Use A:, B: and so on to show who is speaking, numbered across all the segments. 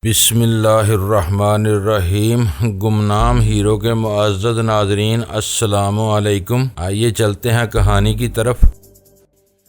A: بسم اللہ الرحمن الرحیم۔ گمنام ہیرو کے معزز ناظرین، السلام علیکم۔ آئیے چلتے ہیں کہانی کی طرف۔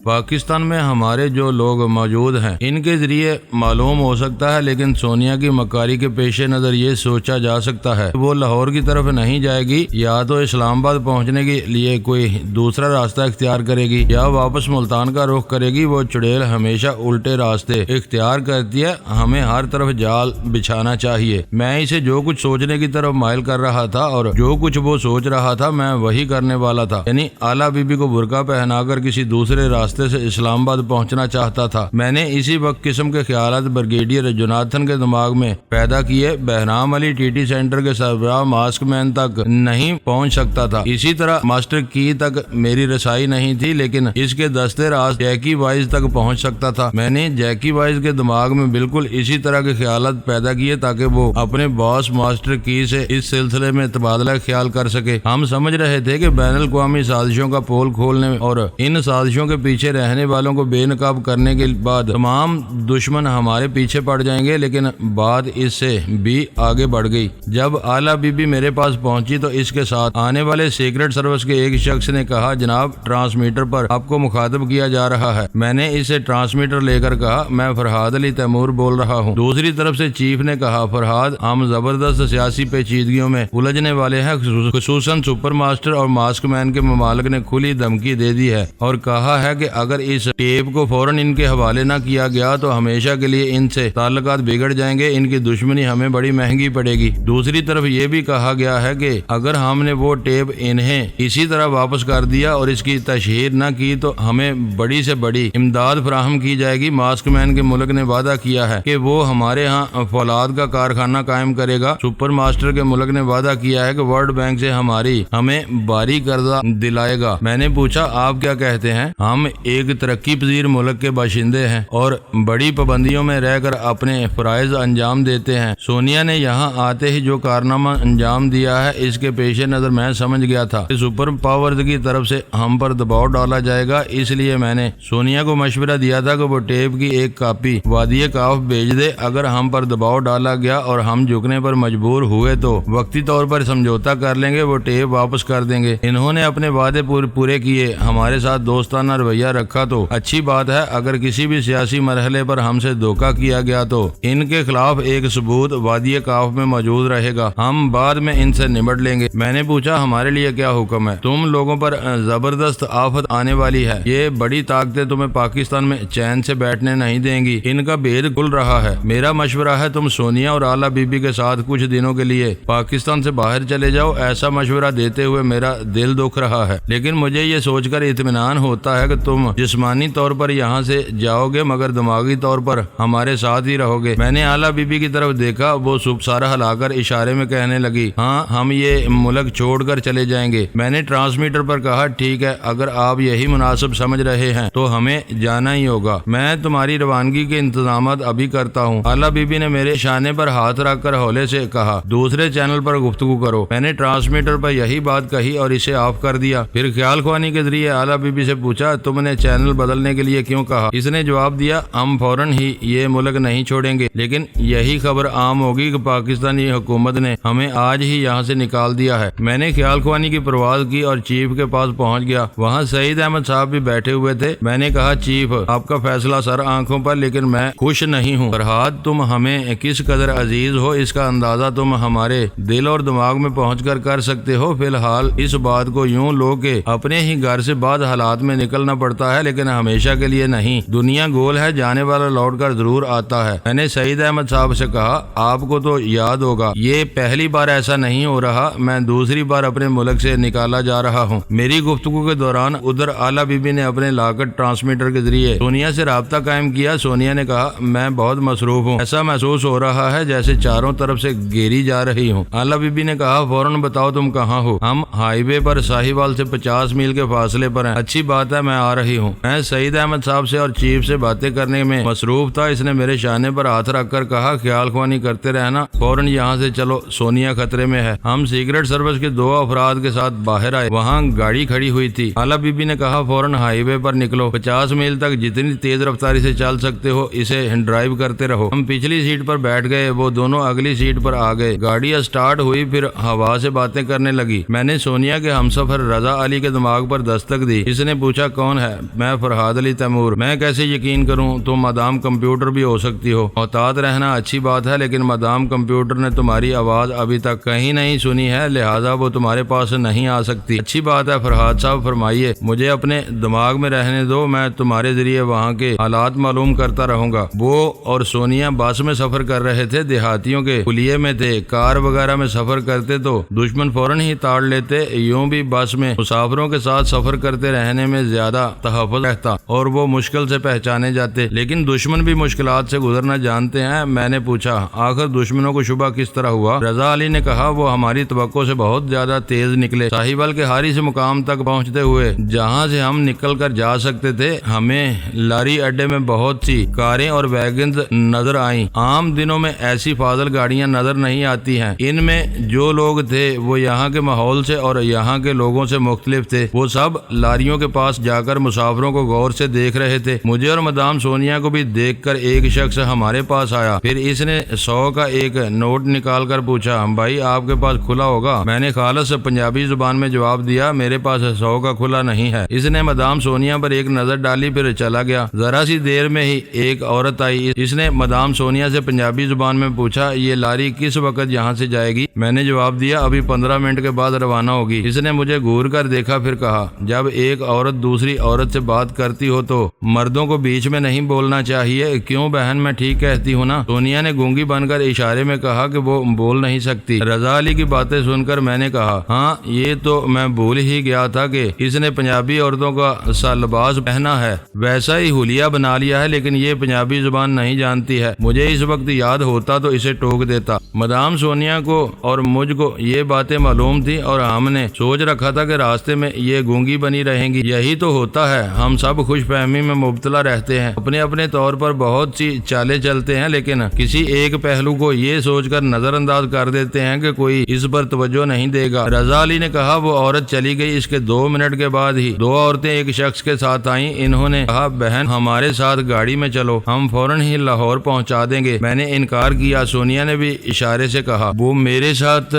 A: پاکستان میں ہمارے جو لوگ موجود ہیں ان کے ذریعے معلوم ہو سکتا ہے، لیکن سونیا کی مکاری کے پیش نظر یہ سوچا جا سکتا ہے وہ لاہور کی طرف نہیں جائے گی، یا تو اسلام آباد پہنچنے کے لیے کوئی دوسرا راستہ اختیار کرے گی یا واپس ملتان کا رخ کرے گی۔ وہ چڑیل ہمیشہ الٹے راستے اختیار کرتی ہے، ہمیں ہر طرف جال بچھانا چاہیے۔ میں اسے جو کچھ سوچنے کی طرف مائل کر رہا تھا اور جو کچھ وہ سوچ رہا تھا میں وہی کرنے والا تھا، یعنی اعلیٰ بی بی کو برقع پہنا کر کسی دوسرے راستے سے اسلام آباد پہنچنا چاہتا تھا۔ میں نے اسی وقت قسم کے خیالات بریگیڈیئر جوناتھن کے دماغ میں پیدا کیے۔ بہرام علی ٹی ٹی سینٹر کے سربراہ ماسک مین تک نہیں پہنچ سکتا تھا، اسی طرح ماسٹر کی تک میری رسائی نہیں تھی، لیکن اس کے دستے راز جیکی وائز تک پہنچ سکتا تھا۔ میں نے جیکی وائز کے دماغ میں بالکل اسی طرح کے خیالات پیدا کیے تاکہ وہ اپنے باس ماسٹر کی سے اس سلسلے میں تبادلہ خیال کر سکے۔ ہم سمجھ رہے تھے کہ بین الاقوامی سازشوں کا پول کھولنے اور ان سازشوں کے پیچھے رہنے والوں کو بے نقاب کرنے کے بعد تمام دشمن ہمارے پیچھے پڑ جائیں گے، لیکن بات اس سے بھی آگے بڑھ گئی۔ جب اعلیٰ بی بی میرے پاس پہنچی تو اس کے ساتھ آنے والے سیکرٹ سروس کے ایک شخص نے کہا، جناب ٹرانسمیٹر پر آپ کو مخاطب کیا جا رہا ہے۔ میں نے اسے ٹرانسمیٹر لے کر کہا، میں فرحاد علی تیمور بول رہا ہوں۔ دوسری طرف سے چیف نے کہا، فرحاد، ہم زبردست سیاسی پیچیدگیوں میں الجھنے والے ہیں، خصوصاً سپر ماسٹر اور ماسک مین کے ممالک نے کھلی دھمکی دے دی ہے اور کہا ہے کہ اگر اس ٹیپ کو فوراً ان کے حوالے نہ کیا گیا تو ہمیشہ کے لیے ان سے تعلقات بگڑ جائیں گے، ان کی دشمنی ہمیں بڑی مہنگی پڑے گی۔ دوسری طرف یہ بھی کہا گیا ہے کہ اگر ہم نے وہ ٹیپ انہیں اسی طرح واپس کر دیا اور اس کی تشہیر نہ کی تو ہمیں بڑی سے بڑی امداد فراہم کی جائے گی۔ ماسک مین کے ملک نے وعدہ کیا ہے کہ وہ ہمارے ہاں فولاد کا کارخانہ قائم کرے گا۔ سپر ماسٹر کے ملک نے وعدہ کیا ہے کہ ورلڈ بینک سے ہمیں بھاری قرضہ دلائے گا۔ میں نے پوچھا، آپ کیا کہتے ہیں؟ ہم ایک ترقی پذیر ملک کے باشندے ہیں اور بڑی پابندیوں میں رہ کر اپنے فرائض انجام دیتے ہیں۔ سونیا نے یہاں آتے ہی جو کارنامہ انجام دیا ہے اس کے پیش نظر میں سمجھ گیا تھا کہ سپر پاورز کی طرف سے ہم پر دباؤ ڈالا جائے گا، اس لیے میں نے سونیا کو مشورہ دیا تھا کہ وہ ٹیپ کی ایک کاپی وادی کاف بھیج دے۔ اگر ہم پر دباؤ ڈالا گیا اور ہم جھکنے پر مجبور ہوئے تو وقتی طور پر سمجھوتا کر لیں گے، وہ ٹیپ واپس کر دیں گے۔ انہوں نے اپنے وعدے پورے کیے، ہمارے ساتھ دوستانہ رویہ رکھا تو اچھی بات ہے، اگر کسی بھی سیاسی مرحلے پر ہم سے دھوکہ کیا گیا تو ان کے خلاف ایک ثبوت وادی کاف میں موجود رہے گا، ہم بعد میں ان سے نمٹ لیں گے۔ میں نے پوچھا، ہمارے لیے کیا حکم ہے؟ تم لوگوں پر زبردست آفت آنے والی ہے، یہ بڑی طاقتیں تمہیں پاکستان میں چین سے بیٹھنے نہیں دیں گی، ان کا بھید کھل رہا ہے۔ میرا مشورہ ہے تم سونیا اور اعلیٰ بی بی کے ساتھ کچھ دنوں کے لیے پاکستان سے باہر چلے جاؤ۔ ایسا مشورہ دیتے ہوئے میرا دل دکھ رہا ہے، لیکن مجھے یہ سوچ کر اطمینان ہوتا ہے کہ تم جسمانی طور پر یہاں سے جاؤ گے مگر دماغی طور پر ہمارے ساتھ ہی رہو گے۔ میں نے اعلیٰ بی بی کی طرف دیکھا، وہ سارا ہلا کر اشارے میں کہنے لگی، ہاں ہم یہ ملک چھوڑ کر چلے جائیں گے۔ میں نے ٹرانسمیٹر پر کہا، ٹھیک ہے، اگر آپ یہی مناسب سمجھ رہے ہیں تو ہمیں جانا ہی ہوگا، میں تمہاری روانگی کے انتظامات ابھی کرتا ہوں۔ اعلیٰ بی بی نے میرے شانے پر ہاتھ رکھ کر ہولے سے کہا، دوسرے چینل پر گفتگو کرو۔ میں نے ٹرانسمیٹر پر یہی بات کہی اور اسے آف کر دیا۔ پھر خیال خوانی کے ذریعے اعلیٰ بی بی سے پوچھا، تم نے چینل بدلنے کے لیے کیوں کہا؟ اس نے جواب دیا، ہم فوراً ہی یہ ملک نہیں چھوڑیں گے، لیکن یہی خبر عام ہوگی کہ پاکستانی حکومت نے ہمیں آج ہی یہاں سے نکال دیا ہے۔ میں نے خیال خوانی کی پرواز کی اور چیف کے پاس پہنچ گیا۔ وہاں سعید احمد صاحب بھی بیٹھے ہوئے تھے۔ میں نے کہا، چیف، آپ کا فیصلہ سر آنکھوں پر، لیکن میں خوش نہیں ہوں۔ فرحاد، تم ہمیں کس قدر عزیز ہو اس کا اندازہ تم ہمارے دل اور دماغ میں پہنچ کر سکتے ہو۔ فی الحال اس بات کو یوں لو کہ اپنے ہی گھر سے بعض حالات میں نکلنا پڑتا ہے، لیکن ہمیشہ کے لیے نہیں۔ دنیا گول ہے، جانے والا لوٹ کر ضرور آتا ہے۔ میں نے سعید احمد صاحب سے کہا، آپ کو تو یاد ہوگا یہ پہلی بار ایسا نہیں ہو رہا، میں دوسری بار اپنے ملک سے نکالا جا رہا ہوں۔ میری گفتگو کے دوران ادھر اعلیٰ بی بی نے اپنے لاکٹ ٹرانسمیٹر کے ذریعے سونیا سے رابطہ قائم کیا۔ سونیا نے کہا، میں بہت مصروف ہوں، ایسا محسوس ہو رہا ہے جیسے چاروں طرف سے گھیری جا رہی ہوں۔ اعلیٰ بی بی نے کہا، فوراً بتاؤ تم کہاں ہو؟ ہم ہائی وے پر ساہیوال سے 50 میل کے فاصلے پر ہیں۔ اچھی بات ہے، میں آ رہی ہوں۔ میں سعید احمد صاحب سے اور چیف سے باتیں کرنے میں مصروف تھا۔ اس نے میرے شانے پر ہاتھ رکھ کر کہا خیال خوانی کرتے رہنا، فوراً یہاں سے چلو، سونیا خطرے میں ہے۔ ہم سیکرٹ سروس کے 2 افراد کے ساتھ باہر آئے، وہاں گاڑی کھڑی ہوئی تھی۔ خالہ بی بی نے کہا فوراً ہائی وے پر نکلو، 50 میل تک جتنی تیز رفتاری سے چل سکتے ہو اسے ڈرائیو کرتے رہو۔ ہم پچھلی سیٹ پر بیٹھ گئے، وہ دونوں اگلی سیٹ پر آ گئے۔ گاڑی اسٹارٹ ہوئی، پھر ہوا سے باتیں کرنے لگی۔ میں نے سونیا کے ہمسفر رضا علی کے دماغ پر دستک دی۔ اس نے پوچھا کون ہے؟ میں فرحاد علی تیمور۔ میں کیسے یقین کروں؟ تم مدام کمپیوٹر بھی ہو سکتی ہو۔ محتاط رہنا اچھی بات ہے، لیکن مدام کمپیوٹر نے تمہاری آواز ابھی تک کہیں نہیں سنی ہے، لہٰذا وہ تمہارے پاس نہیں آ سکتی۔ اچھی بات ہے فرحاد صاحب، فرمائیے، مجھے اپنے دماغ میں رہنے دو، میں تمہارے ذریعے وہاں کے حالات معلوم کرتا رہوں گا۔ وہ اور سونیا بس میں سفر کر رہے تھے، دیہاتیوں کے خلیے میں تھے۔ کار وغیرہ میں سفر کرتے تو دشمن فوراً ہی تاڑ لیتے، یوں بھی بس میں مسافروں کے ساتھ سفر کرتے رہنے میں زیادہ تحفظ رہتا اور وہ مشکل سے پہچانے جاتے، لیکن دشمن بھی مشکلات سے گزرنا جانتے ہیں۔ میں نے پوچھا آخر دشمنوں کو شبہ کس طرح ہوا؟ رضا علی نے کہا وہ ہماری توقع سے بہت زیادہ تیز نکلے۔ ساہیوال کے ہاری سے مقام تک پہنچتے ہوئے جہاں سے ہم نکل کر جا سکتے تھے، ہمیں لاری اڈے میں بہت سی کاریں اور ویگنز نظر آئیں۔ عام دنوں میں ایسی فاضل گاڑیاں نظر نہیں آتی ہیں۔ ان میں جو لوگ تھے وہ یہاں کے ماحول سے اور یہاں کے لوگوں سے مختلف تھے۔ وہ سب لاریوں کے پاس جا کر مسافروں کو غور سے دیکھ رہے تھے۔ مجھے اور مدام سونیا کو بھی دیکھ کر ایک شخص ہمارے پاس آیا، پھر اس نے 100 کا ایک نوٹ نکال کر پوچھا بھائی آپ کے پاس کھلا ہوگا؟ میں نے خالص پنجابی زبان میں جواب دیا میرے پاس 100 کا کھلا نہیں ہے۔ اس نے مدام سونیا پر ایک نظر ڈالی پھر چلا گیا۔ ذرا سی دیر میں ہی ایک عورت آئی، اس نے مدام سونیا سے پنجابی زبان میں پوچھا یہ لاری کس وقت یہاں سے جائے گی؟ میں نے جواب دیا ابھی 15 منٹ کے بعد روانہ ہوگی۔ اس نے مجھے گھور کر دیکھا پھر کہا جب ایک عورت دوسری عورت سے بات کرتی ہو تو مردوں کو بیچ میں نہیں بولنا چاہیے، کیوں بہن میں ٹھیک کہتی ہوں نا؟ سونیا نے گونگی بن کر اشارے میں کہا کہ وہ بول نہیں سکتی۔ رضا علی کی باتیں سن کر میں نے کہا ہاں یہ تو میں بھول ہی گیا تھا کہ اس نے پنجابی عورتوں کا سا لباس پہنا ہے، ویسا ہی حلیہ بنا لیا ہے، لیکن یہ پنجابی زبان نہیں جانتی ہے۔ مجھے اس وقت یاد ہوتا تو اسے ٹوک دیتا۔ مدام سونیا کو اور مجھ کو یہ باتیں معلوم تھی اور ہم نے سوچ رکھا تھا کہ راستے میں یہ گونگی بنی رہیں گی۔ یہی تو ہوتا ہے، ہم سب خوش فہمی میں مبتلا رہتے ہیں، اپنے اپنے طور پر بہت سی چالیں چلتے ہیں، لیکن کسی ایک پہلو کو یہ سوچ کر نظر انداز کر دیتے ہیں کہ کوئی اس پر توجہ نہیں دے گا۔ رضا علی نے کہا وہ عورت چلی گئی، اس کے 2 منٹ کے بعد ہی 2 عورتیں ایک شخص کے ساتھ آئیں۔ انہوں نے کہا بہن ہمارے ساتھ گاڑی میں چلو، ہم فوراً ہی لاہور پہنچا دیں گے۔ میں نے انکار کیا۔ سونیا نے بھی اشارے سے کہا وہ میرے ساتھ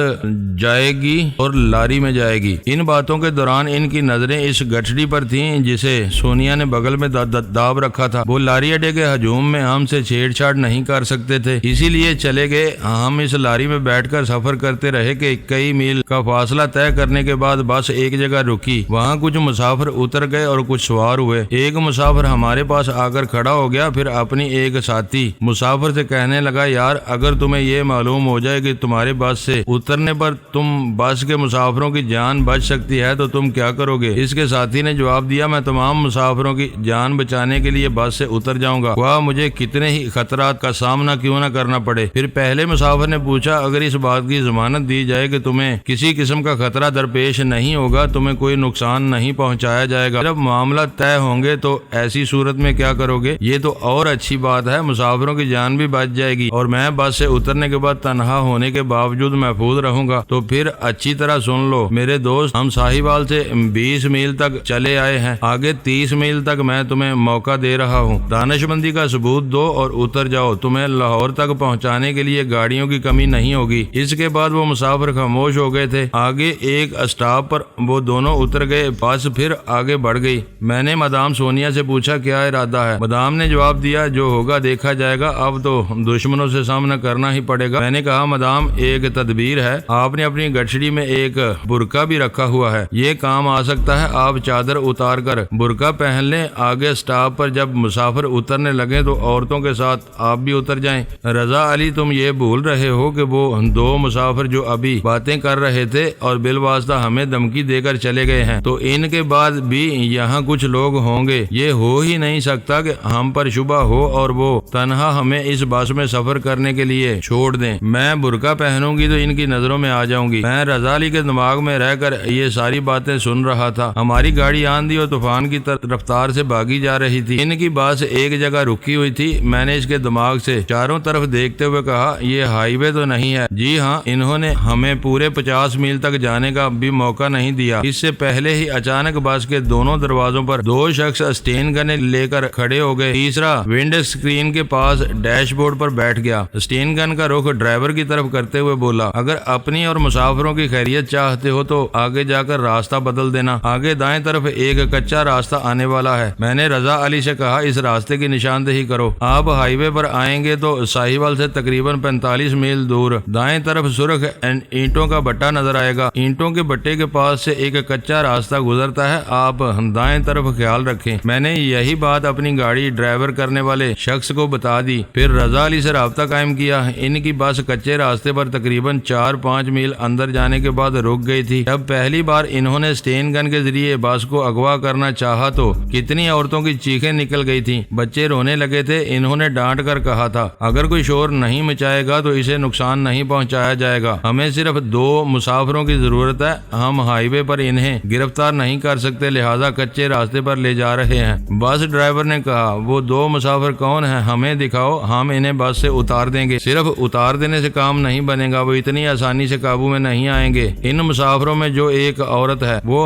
A: جائے گی اور لاری میں جائے گی۔ ان باتوں کے دوران ان کی نظریں اس گٹھڑی پر تھیں جسے سونیا نے بغل میں داب رکھا تھا۔ وہ لاری اڈے کے ہجوم میں ہم سے چھیڑ چھاڑ نہیں کر سکتے تھے، اسی لیے چلے گئے۔ ہم اس لاری میں بیٹھ کر سفر کرتے رہے کہ کئی میل کا فاصلہ طے کرنے کے بعد بس ایک جگہ رکی۔ وہاں کچھ مسافر اتر گئے اور کچھ سوار ہوئے۔ ایک مسافر ہمارے پاس آ کر کھڑا ہو گیا، پھر اپنی ایک ساتھی مسافر سے کہنے لگا یار اگر تمہیں یہ معلوم ہو جائے کہ تمہارے بس سے اترنے پر تم بس کے مسافروں کی جان بچ سکتی ہے تو تم کیا کرو گے؟ اس کے ساتھی نے جواب دیا میں تمام مسافروں کی جان بچانے کے لیے بس سے اتر جاؤں گا، خواہ مجھے کتنے ہی خطرات کا سامنا کیوں نہ کرنا پڑے۔ پھر پہلے مسافر نے پوچھا اگر اس بات کی ضمانت دی جائے کہ تمہیں کسی قسم کا خطرہ درپیش نہیں ہوگا، تمہیں کوئی نقصان نہیں پہنچایا جائے گا، جب معاملہ طے ہوں گے تو ایسی صورت میں کیا کرو گے؟ یہ تو اور اچھی بات ہے، مسافروں کی جان بھی بچ جائے گی اور میں بس سے اترنے کے بعد تنہا ہونے کے باوجود محفوظ رہوں گا۔ تو پھر اچھی طرح سن لو میرے دوست، ہم ساہیوال سے 20 میل تک چلے آئے ہیں، آگے 30 میل تک میں تمہیں موقع دے رہا ہوں، دانش مندی کا ثبوت دو اور اتر جاؤ، تمہیں لاہور تک پہنچانے کے لیے گاڑیوں کی کمی نہیں ہوگی۔ اس کے بعد وہ مسافر خاموش ہو گئے تھے۔ آگے ایک اسٹاپ پر وہ دونوں اتر گئے، بس پھر آگے بڑھ گئی۔ میں نے مدام سونیا سے پوچھا کیا ارادہ ہے؟ مدام نے جواب دیا جو ہوگا دیکھا جائے گا، اب تو دشمنوں سے سامنا کرنا ہی پڑے گا۔ میں نے کہا مدام ایک تدبیر ہے، آپ نے اپنی گٹھڑی میں ایک برقع بھی رکھا ہوا ہے، یہ کام آ سکتا ہے، آپ چادر اتار کر برقع پہن لیں، آگے اسٹاپ پر جب مسافر اترنے لگے تو عورتوں کے ساتھ آپ بھی اتر جائیں۔ رضا علی تم یہ بھول رہے ہو کہ وہ 2 مسافر جو ابھی باتیں کر رہے تھے اور بالواسطہ ہمیں دھمکی دے کر چلے گئے ہیں، تو ان کے بعد بھی یہاں کچھ لوگ ہوں گے، یہ ہو ہی نہیں سکتا کہ ہم پر شبہ ہو اور وہ تنہا ہمیں اس بس میں سفر کرنے کے لیے چھوڑ دیں۔ میں برقع پہنوں گی تو ان کی نظروں میں آ جاؤں گی۔ میں رضا علی کے دماغ میں رہ کر یہ ساری باتیں سن رہا تھا۔ ہماری گاڑی آندھی اور طوفان طوفان کی رفتار سے بھاگی جا رہی تھی۔ ان کی بس ایک جگہ رکی ہوئی تھی۔ میں نے اس کے دماغ سے چاروں طرف دیکھتے ہوئے کہا، یہ ہائی وے تو نہیں ہے؟ جی ہاں، انہوں نے ہمیں پورے 50 میل تک جانے کا بھی موقع نہیں دیا۔ اس سے پہلے ہی اچانک بس کے دونوں دروازوں پر 2 شخص اسٹین گن لے کر کھڑے ہو گئے۔ تیسرا ونڈ اسکرین کے پاس ڈیش بورڈ پر بیٹھ گیا۔ اسٹین گن کا رخ ڈرائیور کی طرف کرتے ہوئے بولا، اگر اپنی اور مسافروں کی خیریت چاہتے ہو تو آگے جا کر راستہ بدل دینا، آگے دائیں طرف ایک کچا راستہ آنے والا ہے۔ میں نے رضا علی سے کہا، اس راستے کی نشاندہی کرو۔ آپ ہائی وے پر آئیں گے تو ساہیوال سے تقریباً 45 میل دور دائیں طرف سرخ اینٹوں کا بٹا نظر آئے گا۔ اینٹوں کے بٹے کے پاس سے ایک کچا راستہ گزرتا ہے، آپ دائیں طرف خیال رکھیں۔ میں نے یہی بات اپنی گاڑی ڈرائیور کرنے والے شخص کو بتا دی، پھر رضا علی سے رابطہ قائم کیا۔ ان کی بس کچے راستے پر تقریباً 4-5 میل اندر جانے کے بعد رک گئی تھی۔ جب پہلی بار انہوں نے اسٹین گن کے ذریعے بس کو اغوا کرنا چاہا تو کتنی عورتوں کی چیخیں نکل گئی تھیں، بچے رونے لگے تھے۔ انہوں نے ڈانٹ کر کہا تھا، اگر کوئی شور نہیں مچائے گا تو اسے نقصان نہیں پہنچایا جائے گا، ہمیں صرف 2 مسافروں کی ضرورت ہے، ہم ہائی وے پر انہیں گرفتار نہیں کر سکتے، لہذا کچے راستے پر لے جا رہے ہیں۔ بس ڈرائیور نے کہا، وہ 2 مسافر کون ہیں؟ ہمیں دکھاؤ، ہم انہیں بس سے اتار دیں گے۔ صرف اتار دینے سے کام نہیں بنے گا، وہ اتنی آسانی سے قابو میں نہیں آئیں گے۔ ان مسافروں میں جو ایک عورت ہے وہ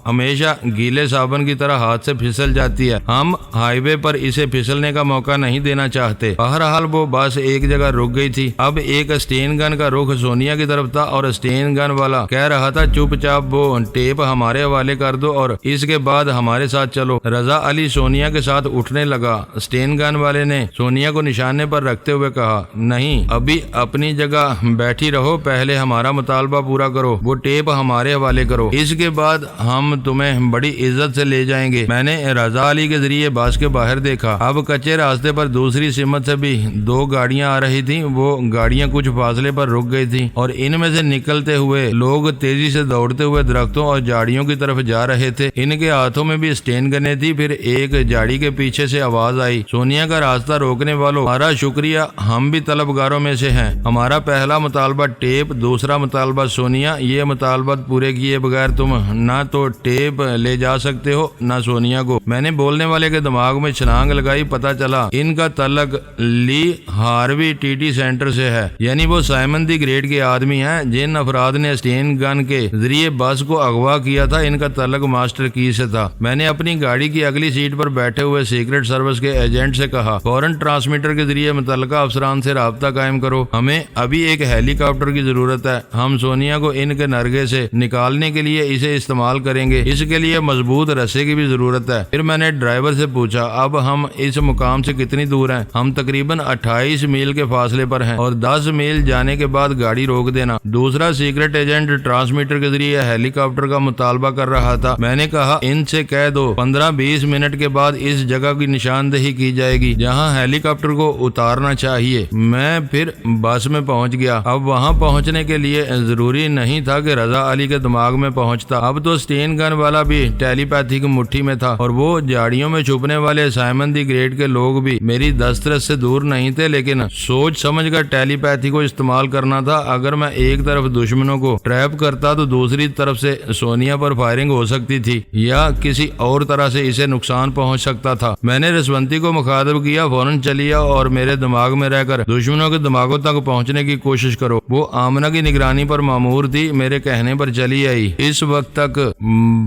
A: ہمیشہ گیلے صابن کی طرح ہاتھ سے پھسل جاتی ہے، ہم ہائی وے پر اسے پھسلنے کا موقع نہیں دینا چاہتے۔ بہرحال وہ بس ایک جگہ رک گئی تھی۔ اب ایک اسٹین گن کا رخ سونیا کی طرف تھا اور اسٹین گن والا کہہ رہا تھا، چپ چاپ وہ ٹیپ ہمارے حوالے کر دو اور اس کے بعد ہمارے ساتھ چلو۔ رضا علی سونیا کے ساتھ اٹھنے لگا۔ اسٹین گن والے نے سونیا کو نشانے پر رکھتے ہوئے کہا، نہیں، ابھی اپنی جگہ بیٹھی رہو، پہلے ہمارا مطالبہ پورا کرو، وہ ٹیپ ہمارے حوالے کرو، اس کے بعد ہم تمہیں بڑی عزت سے لے جائیں گے۔ میں نے رضا علی کے ذریعے بس کے باہر دیکھا۔ اب کچے راستے پر دوسری سمت سے بھی 2 گاڑیاں آ رہی تھیں۔ وہ گاڑیاں کچھ فاصلے پر رک گئی تھیں اور ان میں سے نکلتے ہوئے لوگ تیزی سے دوڑتے ہوئے درختوں اور جھاڑیوں کی طرف جا رہے تھے۔ ان کے ہاتھوں میں بھی اسٹین گنیں تھی۔ پھر ایک جھاڑی کے پیچھے سے آواز آئی، سونیا کا راستہ روکنے والوں، ہمارا شکریہ، ہم بھی طلبگاروں میں سے ہیں۔ ہمارا پہلا مطالبہ ٹیپ، دوسرا مطالبہ سونیا۔ یہ مطالبات پورے کیے بغیر تم نہ تو ٹیپ لے جا سکتے ہو نہ سونیا کو۔ میں نے بولنے والے کے دماغ میں چھلانگ لگائی، پتہ چلا ان کا تعلق لی ہاروی ٹی ٹی سینٹر سے ہے، یعنی وہ سائمن دی گریٹ کے آدمی ہیں جن افراد نے اسٹین گن کے ذریعے بس کو اغوا کیا تھا۔ ان کا تعلق ماسٹر کی سے تھا۔ میں نے اپنی گاڑی کی اگلی سیٹ پر بیٹھے ہوئے سیکرٹ سروس کے ایجنٹ سے کہا، فوراً ٹرانسمیٹر کے ذریعے متعلقہ افسران سے رابطہ قائم کرو، ہمیں ابھی ایک ہیلی کاپٹر کی ضرورت ہے، ہم سونیا کو ان کے نرگے سے نکالنے کے لیے اسے استعمال کریں گے، اس کے لیے مضبوط رسے کی بھی ضرورت ہے۔ پھر میں نے ڈرائیور سے پوچھا، اب ہم اس مقام سے کتنی دور ہیں؟ ہم تقریباً 28 میل کے فاصلے پر ہیں اور 10 میل جانے کے بعد گاڑی روک دینا۔ دوسرا سیکرٹ ایجنٹ ٹرانسمیٹر کے ذریعے ہیلی کاپٹر کا مطالبہ کر رہا تھا۔ میں نے کہا، ان سے کہہ دو 15-20 منٹ کے بعد اس جگہ کی نشاندہی کی جائے گی جہاں ہیلی کاپٹر کو اتارنا چاہیے۔ میں پھر بس میں پہنچ گیا۔ اب وہاں پہنچنے کے لیے ضروری نہیں تھا کہ رضا علی کے دماغ میں پہنچتا، اب تو اسٹین گن والا بھی ٹیلی پیتھی کی مٹھی میں تھا اور وہ جھاڑیوں میں چھپنے والے سائمن دی گریٹ کے لوگ بھی میری دسترس سے دور نہیں تھے، لیکن سوچ سمجھ کر ٹیلی پیتھی کو استعمال کرنا تھا۔ اگر میں ایک طرف دشمنوں کو ٹریپ کرتا تو دوسری طرف سے سونیا پر فائرنگ ہو سکتی تھی یا کسی اور طرح سے اسے نقصان پہنچ سکتا تھا۔ میں نے رسونتی کو مخاطب کیا، فوراً چلیا اور میرے دماغ میں رہ کر دشمنوں کے دماغوں تک پہنچنے کی کوشش کرو۔ وہ آمنہ کی نگرانی پر مامور تھی، میرے کہنے پر چلی آئی۔ اس وقت تک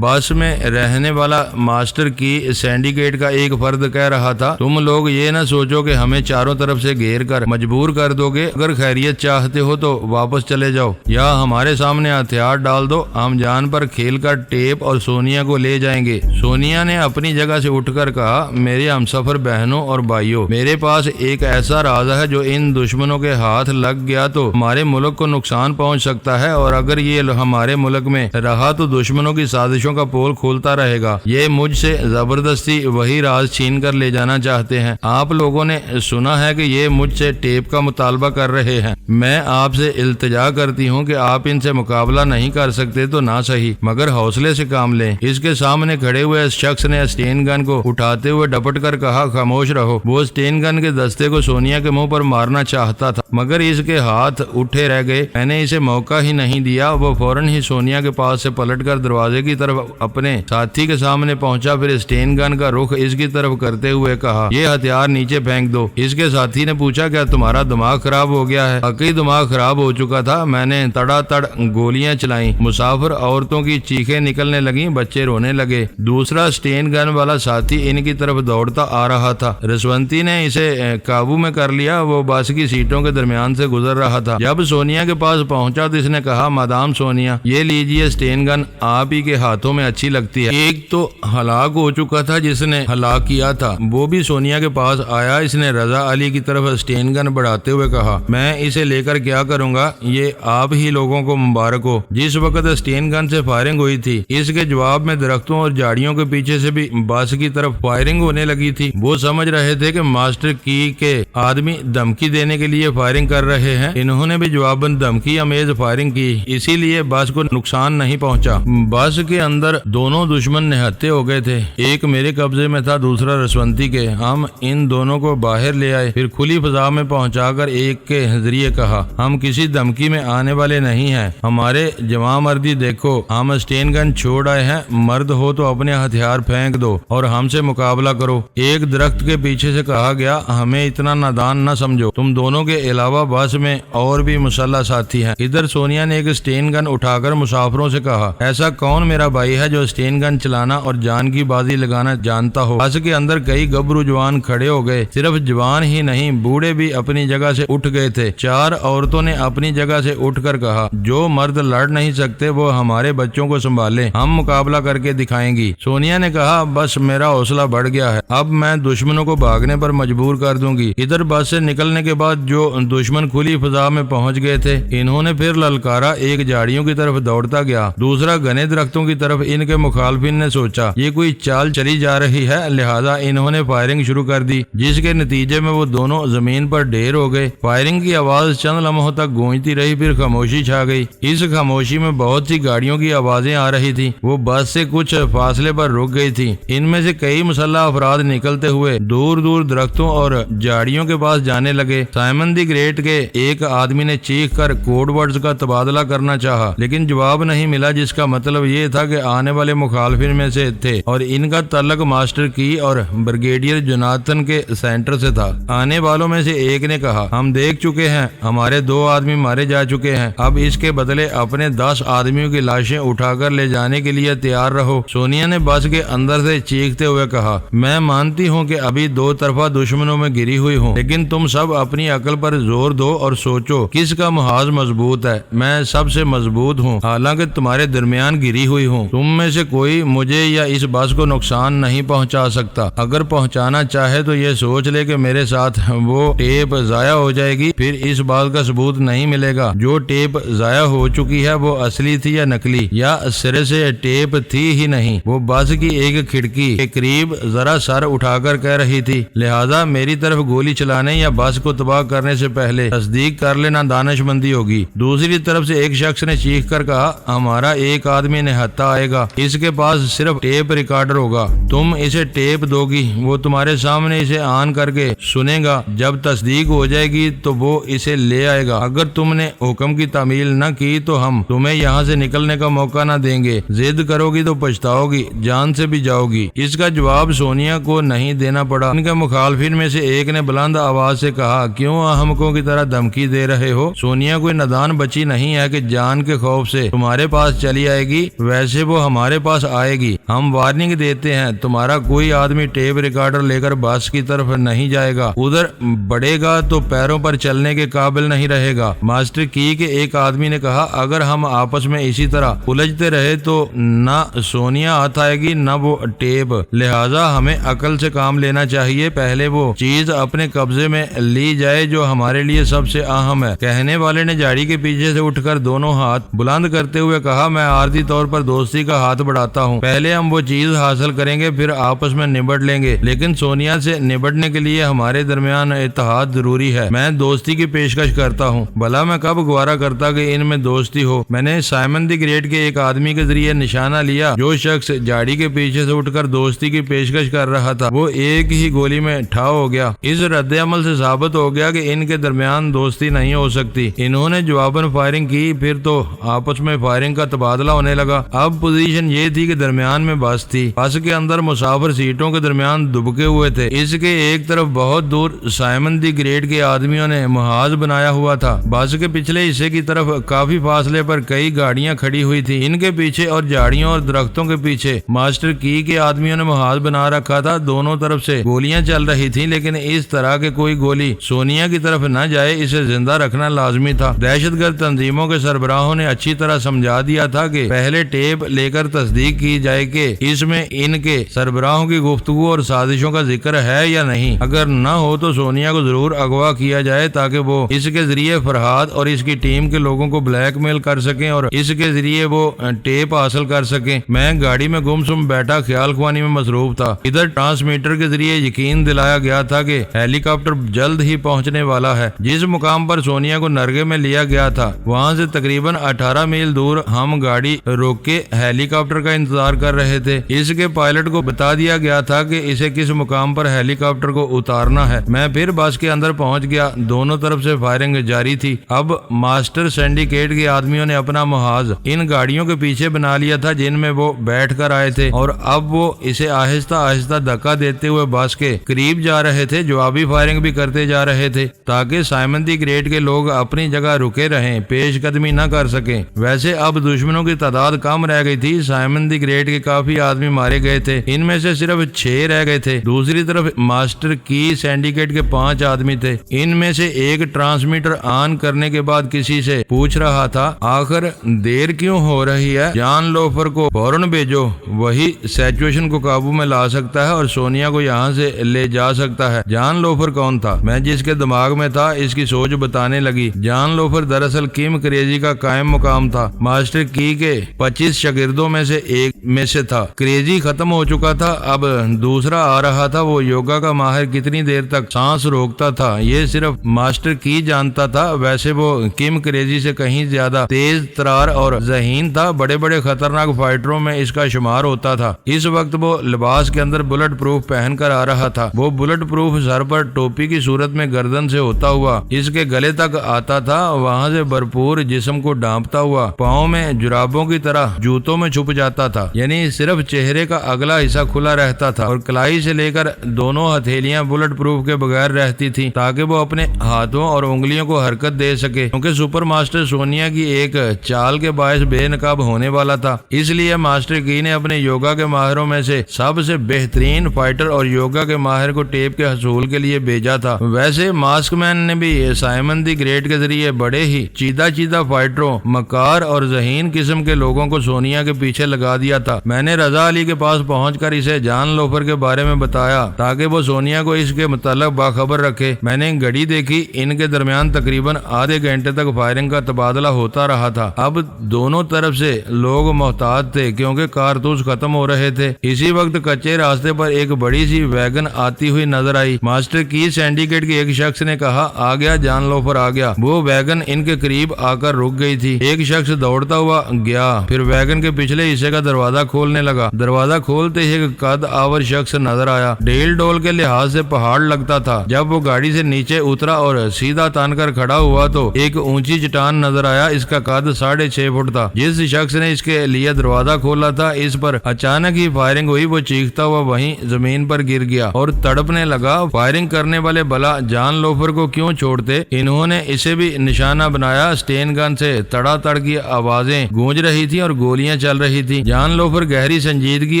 A: بس میں رہنے والا ماسٹر کی سینڈیکیٹ کا ایک فرد کہہ رہا تھا، تم لوگ یہ نہ سوچو کہ ہمیں چاروں طرف سے گھیر کر مجبور کر دو گے، اگر خیریت چاہتے ہو تو واپس چلے جاؤ یا ہمارے سامنے ہتھیار ڈال دو، ہم جان پر کھیل کر ٹیپ اور سونیا کو لے جائیں گے۔ سونیا نے اپنی جگہ سے اٹھ کر کہا، میرے ہمسفر بہنوں اور بھائیوں، میرے پاس ایک ایسا راز ہے جو ان دشمنوں کے ہاتھ لگ گیا تو ہمارے ملک کو نقصان پہنچ سکتا ہے، اور اگر یہ ہمارے ملک میں رہا تو دشمنوں کی سازشوں کا پول کھولتا رہے گا۔ یہ مجھ سے زبردستی وہی راز چھین کر لے جانا چاہتے ہیں۔ آپ لوگوں نے سنا ہے کہ یہ مجھ سے ٹیپ کا مطالبہ کر رہے ہیں۔ میں آپ سے التجا کرتی ہوں کہ آپ ان سے مقابلہ نہیں کر سکتے تو نہ صحیح، مگر حوصلے سے کام لیں۔ اس کے سامنے کھڑے ہوئے شخص نے اسٹین گن کو اٹھاتے ہوئے ڈپٹ کر کہا، خاموش رہو۔ وہ اسٹین گن کے دستے کو سونیا کے منہ پر مارنا چاہتا تھا مگر اس کے ہاتھ اٹھے رہ گئے۔ میں نے اسے موقع ہی نہیں دیا۔ وہ فوراً ہی سونیا کے پاس سے پلٹ کر دروازے کی طرف اپنے ساتھی کے سامنے پہنچا، پھر اسٹین گن کا رخ اس کی طرف کرتے ہوئے کہا یہ ہتھیار نیچے پھینک دو۔ اس کے ساتھی نے پوچھا کیا تمہارا دماغ خراب ہو گیا ہے؟ واقعی دماغ خراب ہو چکا تھا، میں نے تڑا تڑ گولیاں چلائیں، مسافر عورتوں کی چیخیں نکلنے لگیں، بچے رونے لگے۔ دوسرا اسٹین گن والا ساتھی ان کی طرف دوڑتا آ رہا تھا، رسونتی نے اسے قابو میں کر لیا، وہ بس کی سیٹوں کے درمیان سے گزر رہا تھا۔ جب سونیا کے پاس پہنچا تو اس نے کہا مدام سونیا یہ لیجیے اسٹین گن، آپ ہی کے ہاتھوں میں اچھی لگتی ہے۔ ایک تو ہلاک ہو چکا تھا جس نے ہلاک کیا تھا، وہ بھی سونیا کے پاس آیا، اس نے رضا علی کی طرف اسٹین گن بڑھاتے ہوئے کہا میں اسے لے کر کیا کروں گا، یہ آپ ہی لوگوں کو مبارک ہو۔ جس وقت اسٹین گن سے فائرنگ ہوئی تھی اس کے جواب میں درختوں اور جھاڑیوں کے پیچھے سے بھی بس کی طرف فائرنگ ہونے لگی تھی۔ وہ سمجھ رہے تھے کہ ماسٹر کی کے آدمی دھمکی دینے کے لیے فائرنگ کر رہے ہیں، انہوں نے بھی جواباً دھمکی امیز فائرنگ کی، اسی لیے بس کو نقصان نہیں پہنچا۔ بس کے اندر دونوں دشمن نہتے ہو گئے تھے، ایک میرے قبضے میں تھا، دوسرا رسونتی کے۔ ہم ان دونوں کو باہر لے آئے، پھر کھلی فضا میں پہنچا کر ایک کے ذریعے کہا ہم کسی دھمکی میں آنے والے نہیں ہیں، ہمارے جواں مردی دیکھو، ہم اسٹین گن چھوڑ آئے ہیں، مرد ہو تو اپنے ہتھیار پھینک دو اور ہم سے مقابلہ کرو۔ ایک درخت کے پیچھے سے کہا گیا ہمیں اتنا نادان نہ سمجھو، تم دونوں کے علاوہ بس میں اور بھی مسلح ساتھی ہیں۔ ادھر سونیا نے ایک اسٹین گن اٹھا کر مسافروں سے کہا ایسا کون میرا بھائی ہے جو اسٹین گن چلانا اور جان کی بازی لگانا جانتا ہو؟ بس کے اندر کئی گبرو جوان کھڑے ہو گئے، صرف جوان ہی نہیں بوڑھے بھی اپنی جگہ سے اٹھ گئے تھے۔ چار عورتوں نے اپنی جگہ سے اٹھ کر کہا جو مرد لڑ نہیں سکتے وہ ہمارے بچوں کو سنبھالیں، ہم مقابلہ کر کے دکھائیں گی۔ سونیا نے کہا بس میرا حوصلہ بڑھ گیا ہے، اب میں دشمنوں کو بھاگنے پر مجبور کر دوں گی۔ ادھر بس سے نکلنے کے بعد جو دشمن کھلی فضا میں پہنچ گئے تھے انہوں نے پھر للکارا، ایک جھاڑیوں کی طرف دوڑتا گیا، دوسرا گھنے درختوں کی طرف۔ ان کے مخالفین نے سوچا یہ کوئی چال چلی جا رہی ہے، لہذا انہوں نے فائرنگ شروع کر دی، جس کے نتیجے میں وہ دونوں زمین پر ڈھیر ہو گئے۔ فائرنگ کی آواز چند لمحوں تک گونجتی رہی، پھر خاموشی چھا گئی۔ اس خاموشی میں بہت سی گاڑیوں کی آوازیں آ رہی تھی، وہ بس سے کچھ فاصلے پر رک گئی تھی، ان میں سے کئی مسلح افراد نکلتے ہوئے دور دور درختوں اور جھاڑیوں کے پاس جانے لگے۔ سائمن دی گریٹ کے ایک آدمی نے چیخ کر کوڈ ورڈز کا تبادلہ کرنا چاہا، لیکن جواب نہیں ملا، جس کا مطلب یہ تھا کہ آنے والے مخالفین میں سے تھے اور ان کا تعلق ماسٹر کی اور بریگیڈیئر جوناتھن کے سینٹر سے تھا۔ آنے والوں میں سے ایک نے کہا ہم دیکھ چکے ہیں، ہمارے 2 آدمی مارے جا چکے ہیں، اب اس کے بدلے اپنے 10 آدمیوں کی لاشیں اٹھا کر لے جانے کے لیے تیار رہو۔ سونیا نے بس کے اندر سے چیختے ہوئے کہا میں مانتی ہوں کہ ابھی 2 طرفہ دشمنوں میں گری ہوئی ہوں، لیکن تم سب اپنی عقل پر زور دو اور سوچو کس کا محاذ مضبوط ہے۔ میں سب سے مضبوط ہوں، حالانکہ تمہارے درمیان گری ہوئی ہوں، تم میں سے کوئی مجھے یا اس بس کو نقصان نہیں پہنچا سکتا، اگر پہنچانا چاہے تو یہ سوچ لے کہ میرے ساتھ وہ ٹیپ ضائع ہو جائے گی، پھر اس بات کا ثبوت نہیں ملے گا جو ٹیپ ضائع ہو چکی ہے وہ اصلی تھی یا نکلی، یا سرے سے ٹیپ تھی ہی نہیں۔ وہ بس کی ایک کھڑکی کے قریب ذرا سر اٹھا کر کہہ رہی تھی لہذا میری طرف گولی چلانے یا بس کو تباہ کرنے سے پہلے تصدیق کر لینا دانش مندی ہوگی۔ دوسری طرف سے ایک شخص نے چیخ کر کہا ہمارا ایک آدمی نہتا آئے گا، اس کے پاس صرف ٹیپ ریکارڈر ہوگا، تم اسے ٹیپ دو گی، وہ تمہارے سامنے اسے آن کر کے سنے گا، جب تصدیق ہو جائے گی تو وہ اسے لے آئے گا، اگر تم نے حکم کی تعمیل نہ کی تو ہم تمہیں یہاں سے نکلنے کا موقع نہ دیں گے، ضد کرو گی تو پچھتاؤ گی، جان سے بھی جاؤ گی۔ اس کا جواب سونیا کو نہیں دینا پڑا۔ ان کے مخالفین میں سے ایک نے بلند آواز سے کہا کیوں احمقوں کی طرح دھمکی دے رہے ہو؟ سونیا کوئی نادان بچی نہیں ہے کہ جان کے خوف سے تمہارے پاس چلی آئے گی، ویسے وہ ہمارے پاس آئے گی، ہم وارننگ دیتے ہیں تمہارا کوئی آدمی ٹیپ ریکارڈر لے کر بس کی طرف نہیں جائے گا، ادھر بڑھے گا تو پیروں پر چلنے کے قابل نہیں رہے گا۔ ماسٹر کی کے ایک آدمی نے کہا اگر ہم آپس میں اسی طرح الجھتے رہے تو نہ سونیا ہاتھ آئے گی نہ وہ ٹیپ، لہذا ہمیں عقل سے کام لینا چاہیے، پہلے وہ چیز اپنے قبضے میں لی جائے جو ہمارے لیے سب سے اہم ہے۔ کہنے والے نے جھاڑی کے پیچھے سے اٹھ کر دونوں ہاتھ بلند کرتے ہوئے کہا میں عارضی طور پر دوستی کا ہاتھ بڑھاتا ہوں، پہلے ہم وہ چیز حاصل کریں گے پھر آپس میں نبٹ لیں گے، لیکن سونیا سے نبٹنے کے لیے ہمارے درمیان اتحاد ضروری ہے، میں دوستی کی پیشکش کرتا ہوں، بھلا میں کب گوارا کرتا کہ ان میں دوستی ہو۔ میں نے سائمن دی گریٹ کے ایک آدمی کے ذریعے نشانہ لیا، جو شخص جھاڑی کے پیچھے سے اٹھ کر دوستی کی پیشکش کر رہا تھا وہ ایک ہی گولی میں ٹھاؤ ہو گیا۔ اس رد عمل سے ثابت ہو گیا کہ ان کے درمیان دوستی نہیں ہو سکتی۔ انہوں نے جواباً فائرنگ کی، پھر تو آپس میں فائرنگ کا تبادلہ ہونے لگا۔ اب پوزیشن یہ تھی کہ درمیان درمیان میں بس تھی۔ بس کے اندر مسافر سیٹوں کے درمیان دبکے ہوئے تھے۔ اس کے ایک طرف بہت دور سائمن دی گریٹ کے آدمیوں نے محاذ بنایا ہوا تھا۔ بس کے پچھلے حصے کی طرف کافی فاصلے پر کئی گاڑیاں کھڑی ہوئی تھی۔ ان کے پیچھے اور جھاڑیوں اور درختوں کے پیچھے ماسٹر کی کے آدمیوں نے محاذ بنا رکھا تھا۔ دونوں طرف سے گولیاں چل رہی تھیں، لیکن اس طرح کے کوئی گولی سونیا کی طرف نہ جائے، اسے زندہ رکھنا لازمی تھا۔ دہشت گرد تنظیموں کے سربراہوں نے اچھی طرح سمجھا دیا تھا کہ پہلے ٹیپ لے کر تصدیق کی جائے کہ اس میں ان کے سربراہوں کی گفتگو اور سازشوں کا ذکر ہے یا نہیں۔ اگر نہ ہو تو سونیا کو ضرور اغوا کیا جائے تاکہ وہ اس کے ذریعے فرحاد اور اس کی ٹیم کے لوگوں کو بلیک میل کر سکیں اور اس کے ذریعے وہ ٹیپ حاصل کر سکیں۔ میں گاڑی میں گم سم بیٹھا خیال خوانی میں مصروف تھا۔ ادھر ٹرانسمیٹر کے ذریعے یقین دلایا گیا تھا کہ ہیلی کاپٹر جلد ہی پہنچنے والا ہے۔ جس مقام پر سونیا کو نرگے میں لیا گیا تھا وہاں سے تقریباً 18 میل دور ہم گاڑی روک کے ہیلی کاپٹر کا انتظار کر رہے تھے۔ اس کے پائلٹ کو بتا دیا گیا تھا کہ اسے کس مقام پر ہیلی کاپٹر کو اتارنا ہے۔ میں پھر بس کے اندر پہنچ گیا۔ دونوں طرف سے فائرنگ جاری تھی۔ اب ماسٹر سینڈیکیٹ کے آدمیوں نے اپنا محاذ ان گاڑیوں کے پیچھے بنا لیا تھا جن میں وہ بیٹھ کر آئے تھے، اور اب وہ اسے آہستہ آہستہ دھکا دیتے ہوئے بس کے قریب جا رہے تھے۔ جوابی فائرنگ بھی کرتے جا رہے تھے تاکہ سائمن دی گریٹ کے لوگ اپنی جگہ رکے رہیں، پیش قدمی نہ کر سکیں۔ ویسے اب دشمنوں کی تعداد کم رہ گئی تھی۔ سائمن دی گریٹ کے کافی آدمی مارے گئے تھے، ان میں سے صرف 6 رہ گئے تھے۔ دوسری طرف ماسٹر کی سینڈیکیٹ کے 5 آدمی تھے۔ ان میں سے ایک ٹرانسمیٹر آن کرنے کے بعد کسی سے پوچھ رہا تھا، آخر دیر کیوں ہو رہی ہے؟ جان لوفر کو فوراً بھیجو، وہی سچویشن کو قابو میں لا سکتا ہے اور سونیا کو یہاں سے لے جا سکتا ہے۔ جان لوفر کون تھا؟ میں جس کے دماغ میں تھا اس کی سوچ بتانے لگی۔ جان لوفر دراصل کم کریزی کا قائم مقام تھا۔ ماسٹر کی کے 25 شاگردوں میں سے ایک میں سے تھا۔ کریزی ختم ہو چکا تھا، اب دوسرا آ رہا تھا۔ وہ یوگا کا ماہر کتنی دیر تک سانس روکتا تھا یہ صرف ماسٹر کی جانتا تھا۔ ویسے وہ کم کریزی سے کہیں زیادہ تیز ترار اور ذہین تھا۔ بڑے بڑے خطرناک فائٹروں میں اس کا شمار ہوتا تھا۔ اس وقت وہ لباس کے اندر بلٹ پروف پہن کر آ رہا تھا۔ وہ بلٹ پروف سر پر ٹوپی کی صورت میں گردن سے ہوتا ہوا اس کے گلے تک آتا تھا، وہاں سے بھرپور جسم کو ڈھانپتا ہوا پاؤں میں جرابوں کی طرح جوتوں میں چھپ جاتا تھا، یعنی صرف چہرے کا اگلا حصہ کھلا رہتا تھا اور کلائی سے لے کر دونوں ہتھیلیاں بلٹ پروف کے بغیر رہتی تھی تاکہ وہ اپنے ہاتھوں اور انگلیوں کو حرکت دے سکے۔ کیونکہ سپر ماسٹر سونیا کی ایک چال کے باعث بے نقاب ہونے والا تھا، اس لیے ماسٹر کی نے اپنے یوگا کے ماہروں میں سے سب سے بہترین فائٹر اور یوگا کے ماہر کو ٹیپ کے حصول کے لیے بھیجا تھا۔ ویسے ماسک مین نے بھی سائمن دی گریٹ کے ذریعے بڑے ہی چیدہ فائٹروں، مکار اور ذہین قسم کے لوگوں کو سونیا کے پیچھے لگا دیا تھا۔ میں نے رضا علی کے پاس پہنچ کر اسے جان لوفر کے بارے میں بتایا تاکہ وہ سونیا کو اس کے متعلق باخبر رکھے۔ میں نے گھڑی دیکھی، ان کے درمیان تقریباً آدھے گھنٹے تک فائرنگ کا تبادلہ ہوتا رہا تھا۔ اب دونوں طرف سے لوگ محتاط تھے کیونکہ کارتوس ختم ہو رہے تھے۔ اسی وقت کچے راستے پر ایک بڑی سی ویگن آتی ہوئی نظر آئی۔ ماسٹر کی سینڈیکیٹ کے ایک شخص نے کہا، آ گیا جان لوفر آ گیا۔ وہ ویگن ان کے قریب آ کر رک گئی تھی۔ ایک شخص دوڑتا ہوا گیا، پھر ویگن کے پچھلے حصے کا دروازہ کھولنے لگا۔ دروازہ کھولتے ہی ایک قد آور شخص نظر آیا، ڈیل ڈول کے لحاظ سے پہاڑ لگتا تھا۔ جب وہ گاڑی سے نیچے اترا اور سیدھا تان کر کھڑا ہوا تو ایک اونچی چٹان نظر آیا، اس کا قد 6.5 فٹ تھا۔ جس شخص نے اس کے لیے دروازہ کھولا تھا اس پر اچانک ہی فائرنگ ہوئی۔ وہ چیختا ہوا وہیں زمین پر گر گیا اور تڑپنے لگا۔ فائرنگ کرنے والے بلا جان لوفر کو کیوں چھوڑتے؟ انہوں نے اسے بھی نشانہ بنایا۔ اسٹین گن سے تڑا تڑ کی آوازیں گونج رہی تھی اور گولیاں چل رہی تھی۔ جان لوفر گہری سنجیدگی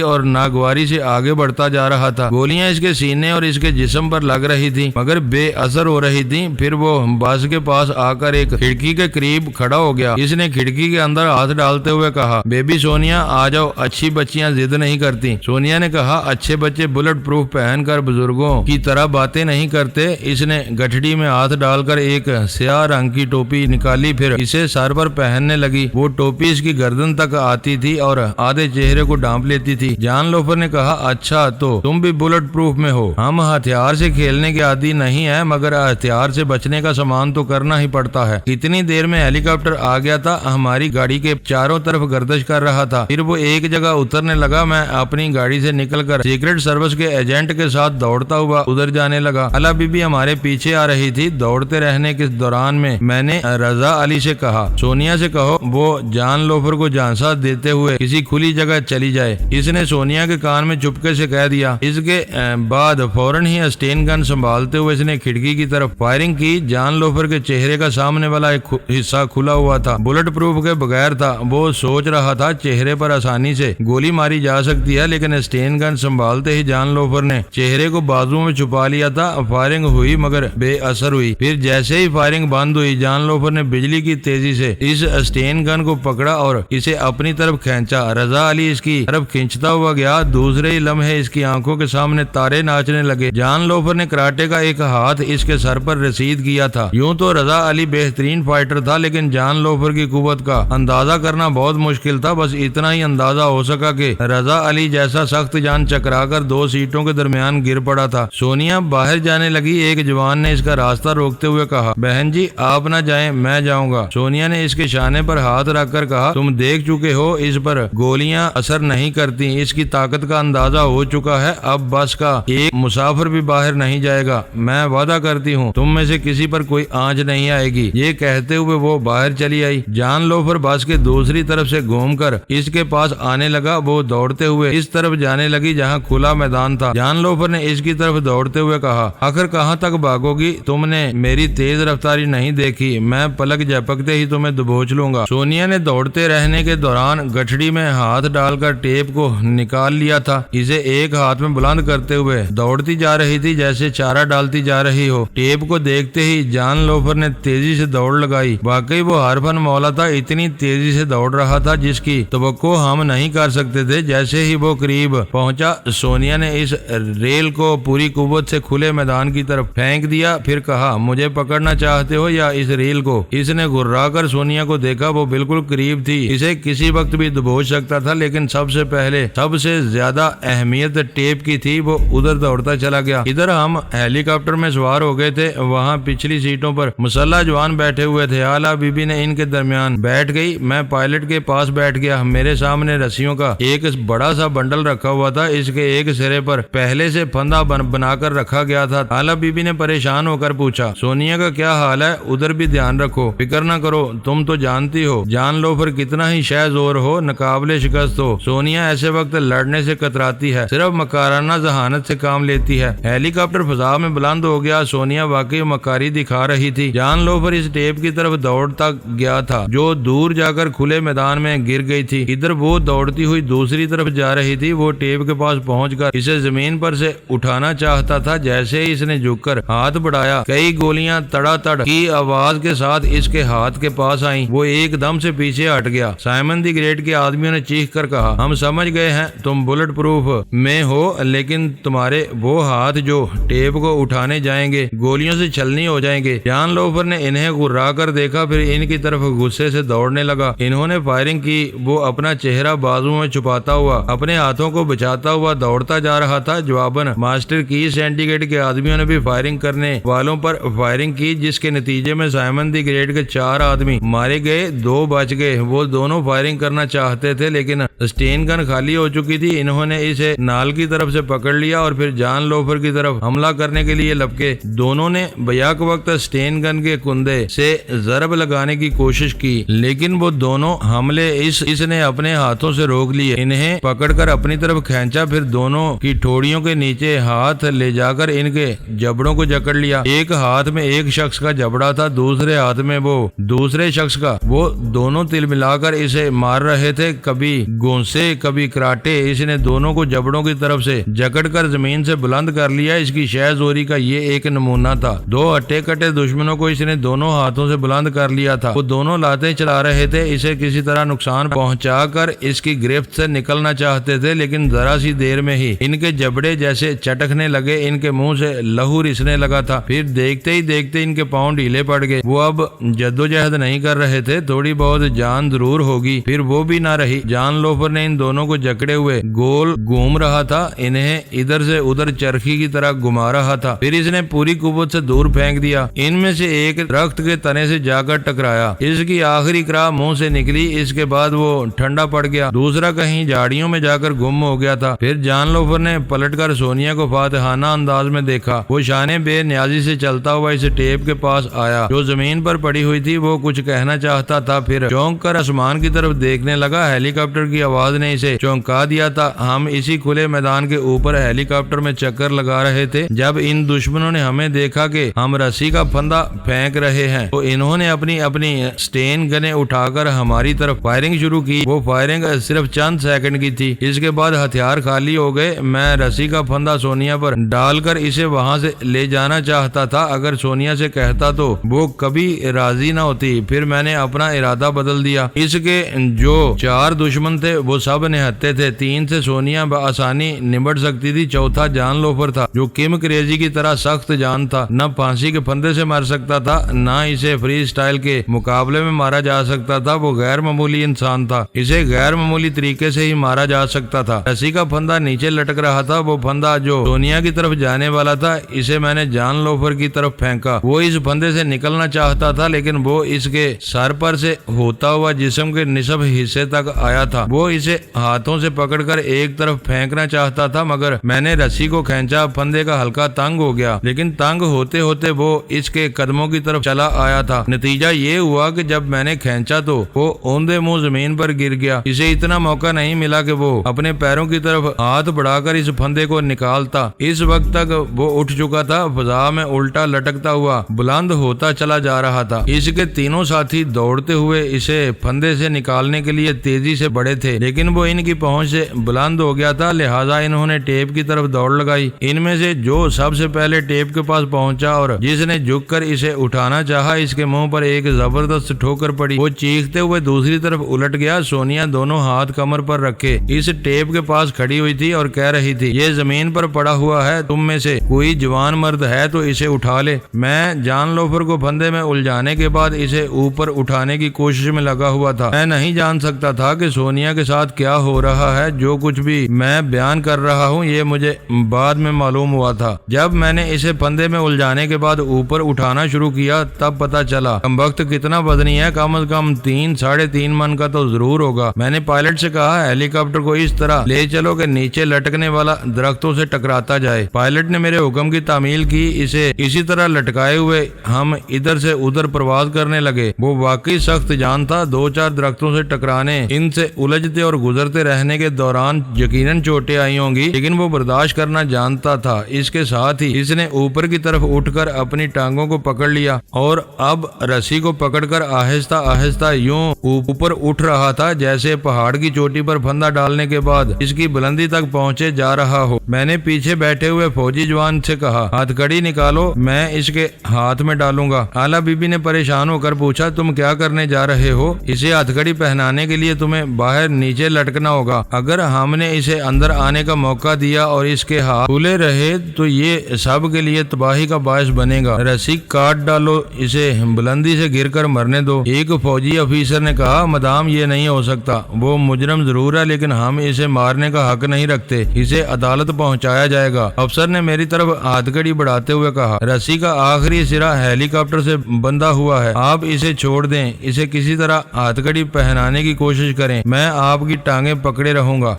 A: اور ناگواری سے آگے بڑھتا جا رہا تھا۔ گولیاں اس کے سینے اور اس کے جسم پر لگ رہی تھی مگر بے اثر ہو رہی تھی۔ پھر وہ بس کے پاس آ کر ایک کھڑکی کے قریب کھڑا ہو گیا۔ اس نے کھڑکی کے اندر ہاتھ ڈالتے ہوئے کہا، بیبی سونیا آ جاؤ، اچھی بچیاں ضد نہیں کرتی۔ سونیا نے کہا، اچھے بچے بلٹ پروف پہن کر بزرگوں کی طرح باتیں نہیں کرتے۔ اس نے گٹھڑی میں ہاتھ ڈال کر ایک سیاہ رنگ کی ٹوپی نکالی، پھر اسے سر پر پہننے لگی۔ وہ ٹوپی اس کی گردن تک آتی تھی اور آدھے چہرے کو ڈھانپ لیتی تھی۔ جان لوفر نے کہا، اچھا تو تم بھی بلٹ پروف میں ہو؟ ہم ہتھیار سے کھیلنے کے عادی نہیں ہیں مگر ہتھیار سے بچنے کا سامان تو کرنا ہی پڑتا ہے۔ اتنی دیر میں ہیلی کاپٹر آ گیا تھا، ہماری گاڑی کے چاروں طرف گردش کر رہا تھا۔ پھر وہ ایک جگہ اترنے لگا۔ میں اپنی گاڑی سے نکل کر سیکرٹ سروس کے ایجنٹ کے ساتھ دوڑتا ہوا ادھر جانے لگا۔ الا بی بی ہمارے پیچھے آ رہی تھی۔ دوڑتے رہنے کے دوران میں نے رضا علی سے کہا، سونیا سے کہو وہ جان لوفر کو جھانسا دیتے ہوئے کسی کھلی جگہ چلی جائے۔ اس نے سونیا کے کان میں چپکے سے کہہ دیا۔ اس کے بعد فوراً ہی اسٹین گن سنبھالتے ہوئے اس نے کھڑکی کی طرف فائرنگ کی۔ جان لوفر کے چہرے کا سامنے والا ایک حصہ کھلا ہوا تھا، بلٹ پروف کے بغیر تھا۔ وہ سوچ رہا تھا چہرے پر آسانی سے گولی ماری جا سکتی ہے، لیکن اسٹین گن سنبھالتے ہی جان لوفر نے چہرے کو بازو میں چھپا لیا تھا۔ فائرنگ ہوئی مگر بے اثر ہوئی۔ پھر جیسے ہی فائرنگ بند ہوئی، جان لوفر نے بجلی کی تیزی سے اس اسٹین گن کو پکڑا اور اسے اپنی طرف کھینچا۔ رضا علی اس کی طرف کھینچتا ہوا گیا۔ دوسرے ہی لمحے اس کی آنکھوں کے سامنے تارے ناچنے لگے۔ جان لوفر نے کراٹے کا ایک ہاتھ اس کے سر پر رسید کیا تھا۔ یوں تو رضا علی بہترین فائٹر تھا، لیکن جان لوفر کی قوت کا اندازہ کرنا بہت مشکل تھا۔ بس اتنا ہی اندازہ ہو سکا کہ رضا علی جیسا سخت جان چکرا کر 2 سیٹوں کے درمیان گر پڑا تھا۔ سونیا باہر جانے لگی۔ ایک جوان نے اس کا راستہ روکتے ہوئے کہا، بہن جی آپ نہ جائیں، میں جاؤں گا۔ سونیا نے اس کے شانے پر ہاتھ رکھ کر کہا، تم دیکھ چکے ہو اس پر گولیاں اثر نہیں کرتی، اس کی طاقت کا اندازہ ہو چکا ہے۔ اب بس کا ایک مسافر بھی باہر نہیں جائے گا۔ میں وعدہ کرتی ہوں تم میں سے کسی پر کوئی آنچ نہیں آئے گی۔ یہ کہتے ہوئے وہ باہر چلی آئی۔ جان لوفر بس کے دوسری طرف سے گھوم کر اس کے پاس آنے لگا۔ وہ دوڑتے ہوئے اس طرف جانے لگی جہاں کھلا میدان تھا۔ جان لوفر نے اس کی طرف دوڑتے ہوئے کہا، آخر کہاں تک بھاگو گی؟ تم نے میری تیز رفتاری نہیں دیکھی، میں پلک جھپکتے ہی تمہیں دبوچ لوں گا۔ سونیا نے دوڑتے رہنے کے دوران گٹھڑی میں ہاتھ ڈال کر ٹیپ کو نکال لیا تھا۔ اسے ایک ہاتھ میں بلند کرتے ہوئے دوڑتی جا رہی تھی جیسے چارہ ڈالتی جا رہی ہو۔ ٹیپ کو دیکھتے ہی جان لوفر نے تیزی سے دوڑ لگائی۔ واقعی وہ حرفن مولا تھا، اتنی تیزی سے دوڑ رہا تھا جس کی توقع ہم نہیں کر سکتے تھے۔ جیسے ہی وہ قریب پہنچا، سونیا نے اس ریل کو پوری قوت سے کھلے میدان کی طرف پھینک دیا۔ پھر کہا، مجھے پکڑنا چاہتے ہو یا اس ریل کو؟ اس نے گھرا کر سونیا کو دیکھا۔ وہ بالکل قریب تھی، اسے کسی وقت بھی دبوچ سکتا تھا، لیکن سب سے پہلے سب سے زیادہ اہمیت ٹیپ کی تھی۔ وہ ادھر دوڑتا چلا گیا۔ ادھر ہم ہیلی کاپٹر میں سوار ہو گئے تھے۔ وہاں پچھلی سیٹوں پر مسلح جوان بیٹھے ہوئے تھے۔ آلا بی بی نے ان کے درمیان بیٹھ گئی۔ میں پائلٹ کے پاس بیٹھ گیا۔ میرے سامنے رسیوں کا ایک بڑا سا بنڈل رکھا ہوا تھا۔ اس کے ایک سرے پر پہلے سے پھندا بنا کر رکھا گیا تھا۔ آلا بی بی نے پریشان ہو کر پوچھا، سونیا کا کیا حال ہے؟ ادھر بھی دھیان رکھو، فکر نہ کرو، تم تو جانتی ہو جان لوفر کتنا ہی شہ زور ہو، ناقابل شکست ہو۔ سونیا ایسے وقت لڑنے سے کتراتی ہے، صرف مکارانہ ذہانت سے کام لیتی ہے۔ ہیلی کاپٹر فضا میں بلند ہو گیا۔ سونیا واقعی مکاری دکھا رہی تھی۔ جان لوفر اس ٹیپ کی طرف دوڑتا گیا تھا جو دور جا کر کھلے میدان میں گر گئی تھی۔ ادھر وہ دوڑتی ہوئی دوسری طرف جا رہی تھی۔ وہ ٹیپ کے پاس پہنچ کر اسے زمین پر سے اٹھانا چاہتا تھا۔ جیسے ہی اس نے جھک کر ہاتھ بڑھایا، کئی گولیاں تڑا تڑ کی آواز کے ساتھ اس کے ہاتھ کے پاس آئیں۔ وہ ایک دم سے پیچھے ہٹ گیا۔ سائمن دی گریٹ کے آدمیوں نے چیخ کر کہا، ہم سمجھ گئے ہیں تم بلٹ پروف میں ہو، لیکن تمہارے وہ ہاتھ جو ٹیپ کو اٹھانے جائیں گے گولیوں سے چھلنی ہو جائیں گے۔ جان لوفر نے انہیں گھرا کر دیکھا، پھر ان کی طرف غصے سے دوڑنے لگا۔ انہوں نے فائرنگ کی۔ وہ اپنا چہرہ بازو میں چھپاتا ہوا اپنے ہاتھوں کو بچاتا ہوا دوڑتا جا رہا تھا۔ جواباً ماسٹر کی سینڈیکیٹ کے آدمیوں نے بھی فائرنگ کرنے والوں پر فائرنگ کی، جس کے نتیجے میں سائمن دی گریٹ کے 4 آدمی مارے گئے، 2 بچ گئے۔ وہ دونوں فائرنگ کرنا چاہتے تھے لیکن اسٹین گن خالی ہو چکی تھی۔ انہوں نے اسے نال کی طرف سے پکڑ لیا اور پھر جان لوفر کی طرف حملہ کرنے کے لیے لپکے۔ دونوں نے بیک وقت اسٹین گن کے کندے سے ضرب لگانے کی کوشش کی، لیکن وہ دونوں حملے اس نے اپنے ہاتھوں سے روک لیے۔ انہیں پکڑ کر اپنی طرف کھینچا، پھر دونوں کی ٹھوڑیوں کے نیچے ہاتھ لے جا کر ان کے جبڑوں کو جکڑ لیا۔ ایک ہاتھ میں ایک شخص کا جبڑا تھا، دوسرے ہاتھ میں وہ دوسرے شخص کا۔ وہ دونوں تل ملا کر اسے مار رہے تھے، کبھی گونسے کبھی کراٹے۔ اس نے دونوں کو جبڑوں کی طرف سے جکڑ کر زمین سے بلند کر لیا۔ اس کی شہ زوری کا یہ ایک نمونہ تھا۔ 2 ہٹے کٹے دشمنوں کو اس نے دونوں ہاتھوں سے بلند کر لیا تھا۔ وہ دونوں لاتیں چلا رہے تھے، اسے کسی طرح نقصان پہنچا کر اس کی گرفت سے نکلنا چاہتے تھے، لیکن ذرا سی دیر میں ہی ان کے جبڑے جیسے چٹکنے لگے، ان کے منہ سے لہو رسنے لگا تھا۔ پھر دیکھتے ہی دیکھتے ان کے پاؤں ڈھیلے پڑ گئے۔ وہ اب جدوجہد نہیں کر رہے تھے، تھوڑی بہت جان ضرور ہوگی، پھر وہ بھی نہ رہی۔ جان لوفر نے ان دونوں کو جکڑے ہوئے گول گھوم رہا تھا، انہیں ادھر سے ادھر چرخی کی طرح گھما رہا تھا۔ پھر اس نے پوری قوت سے دور پھینک دیا۔ ان میں سے ایک درخت کے تنے سے جا کر ٹکرایا، اس کی آخری کراہ منہ سے نکلی۔ اس کے بعد وہ ٹھنڈا پڑ گیا۔ دوسرا کہیں جھاڑیوں میں جا کر گم ہو گیا تھا۔ پھر جان لوفر نے پلٹ کر سونیا کو فاتحانہ انداز میں دیکھا۔ وہ شانے بے نیازی سے چلتا ہوا اس ٹیپ کے پاس آیا جو زمین پر پڑی ہوئی تھی۔ وہ کچھ کہنا چاہتا تھا، پھر چونک کر آسمان کی طرف دیکھنے لگا۔ ہیلی کاپٹر کی کی آواز نے اسے چونکا دیا تھا۔ ہم اسی کھلے میدان کے اوپر ہیلی کاپٹر میں چکر لگا رہے تھے جب ان دشمنوں نے ہمیں دیکھا کہ ہم رسی کا پھندا پھینک رہے ہیں تو انہوں نے اپنی سٹین گنیں اٹھا کر ہماری طرف فائرنگ شروع کی۔ وہ فائرنگ صرف چند سیکنڈ کی تھی۔ اس کے بعد ہتھیار خالی ہو گئے۔ میں رسی کا پھندا سونیا پر ڈال کر اسے وہاں سے لے جانا چاہتا تھا۔ اگر سونیا سے کہتا تو وہ کبھی راضی نہ ہوتی۔ پھر میں نے اپنا ارادہ بدل دیا۔ اس کے جو 4 دشمن تھے وہ سب نہتے تھے۔ 3 سے سونیا بآسانی نمٹ سکتی تھی، چوتھا جان لوفر تھا جو کم کریزی کی طرح سخت جان تھا۔ نہ پھانسی کے پھندے سے مار سکتا تھا، نہ اسے فری سٹائل کے مقابلے میں مارا جا سکتا تھا۔ وہ غیر معمولی انسان تھا، اسے غیر معمولی طریقے سے ہی مارا جا سکتا تھا۔ رسی کا پھندا نیچے لٹک رہا تھا۔ وہ پھندا جو سونیا کی طرف جانے والا تھا اسے میں نے جان لوفر کی طرف پھینکا۔ وہ اس پھندے سے نکلنا چاہتا تھا لیکن وہ اس کے سر پر سے ہوتا ہوا جسم کے نصف حصے تک آیا تھا۔ وہ اسے ہاتھوں سے پکڑ کر ایک طرف پھینکنا چاہتا تھا مگر میں نے رسی کو کھینچا۔ پھندے کا ہلکا تنگ ہو گیا لیکن تنگ ہوتے ہوتے وہ اس کے قدموں کی طرف چلا آیا تھا۔ نتیجہ یہ ہوا کہ جب میں نے کھینچا تو وہ اوندے منہ زمین پر گر گیا۔ اسے اتنا موقع نہیں ملا کہ وہ اپنے پیروں کی طرف ہاتھ بڑھا کر اس پھندے کو نکالتا۔ اس وقت تک وہ اٹھ چکا تھا، فضا میں الٹا لٹکتا ہوا بلند ہوتا چلا جا رہا تھا۔ اس کے تینوں ساتھی دوڑتے ہوئے اسے پھندے سے نکالنے کے لیے تیزی سے بڑھے تھے لیکن وہ ان کی پہنچ سے بلند ہو گیا تھا، لہٰذا انہوں نے ٹیپ کی طرف دوڑ لگائی۔ ان میں سے جو سب سے پہلے ٹیپ کے پاس پہنچا اور جس نے جھک کر اسے اٹھانا چاہا اس کے منہ پر ایک زبردست ٹھوکر پڑی۔ وہ چیختے ہوئے دوسری طرف الٹ گیا۔ سونیا دونوں ہاتھ کمر پر رکھے اس ٹیپ کے پاس کھڑی ہوئی تھی اور کہہ رہی تھی، یہ زمین پر پڑا ہوا ہے، تم میں سے کوئی جوان مرد ہے تو اسے اٹھا لے۔ میں جان لوفر کو پھندے میں الجھانے کے بعد اسے اوپر اٹھانے کی کوشش میں لگا ہوا تھا۔ میں نہیں جان سکتا تھا کہ سونیا کے ساتھ کیا ہو رہا ہے۔ جو کچھ بھی میں بیان کر رہا ہوں یہ مجھے بعد میں معلوم ہوا تھا۔ جب میں نے اسے پھندے میں الجھانے کے بعد اوپر اٹھانا شروع کیا تب پتا چلا کمبخت کتنا وزنی ہے، کم از کم 3-3.5 من کا تو ضرور ہوگا۔ میں نے پائلٹ سے کہا ہیلی کاپٹر کو اس طرح لے چلو کہ نیچے لٹکنے والا درختوں سے ٹکراتا جائے۔ پائلٹ نے میرے حکم کی تعمیل کی۔ اسے اسی طرح لٹکائے ہوئے ہم ادھر سے ادھر پرواز کرنے لگے۔ وہ واقعی سخت جان تھا۔ 2-4 درختوں سے ٹکرانے، ان سے الجھتے اور گزرتے رہنے کے دوران یقیناً چوٹیں آئی ہوں گی لیکن وہ برداشت کرنا جانتا تھا۔ اس کے ساتھ ہی اس نے اوپر کی طرف اٹھ کر اپنی ٹانگوں کو پکڑ لیا اور اب رسی کو پکڑ کر آہستہ آہستہ یوں اوپر اٹھ رہا تھا جیسے پہاڑ کی چوٹی پر پھندا ڈالنے کے بعد اس کی بلندی تک پہنچے جا رہا ہو۔ میں نے پیچھے بیٹھے ہوئے فوجی جوان سے کہا، ہتھ کڑی نکالو، میں اس کے ہاتھ میں ڈالوں گا۔ آلا بی بی نے پریشان ہو کر پوچھا، تم کیا کرنے جا رہے ہو؟ اسے ہتھ کڑی پہنانے کے لیے تمہیں باہر نیچے لٹکنا ہوگا۔ اگر ہم نے اسے اندر آنے کا موقع دیا اور اس کے ہاتھ کھلے رہے تو یہ سب کے لیے تباہی کا باعث بنے گا۔ رسی کاٹ ڈالو، اسے بلندی سے گر کر مرنے دو۔ ایک فوجی افیسر نے کہا، مدام یہ نہیں ہو سکتا، وہ مجرم ضرور ہے لیکن ہم اسے مارنے کا حق نہیں رکھتے، اسے عدالت پہنچایا جائے گا۔ افسر نے میری طرف ہاتھ کڑی بڑھاتے ہوئے کہا، رسی کا آخری سرا ہیلی کاپٹر سے بندھا ہوا ہے، آپ اسے چھوڑ دیں، اسے کسی طرح ہاتھ کڑی پہنانے کی کوشش کریں، میں آپ کی ٹانگیں پکڑے رہوں گا۔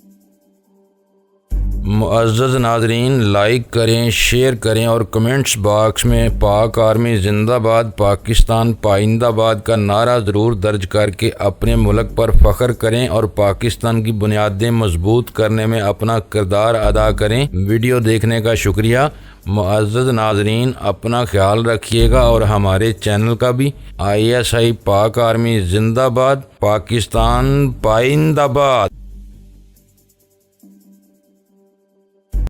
A: معزز ناظرین، لائک کریں، شیئر کریں اور کمنٹس باکس میں پاک آرمی زندہ باد، پاکستان پائندہ باد کا نعرہ ضرور درج کر کے اپنے ملک پر فخر کریں اور پاکستان کی بنیادیں مضبوط کرنے میں اپنا کردار ادا کریں۔ ویڈیو دیکھنے کا شکریہ۔ معزز ناظرین، اپنا خیال رکھیے گا اور ہمارے چینل کا بھی۔ ISI پاک آرمی زندہ باد، پاکستان پائندہ باد۔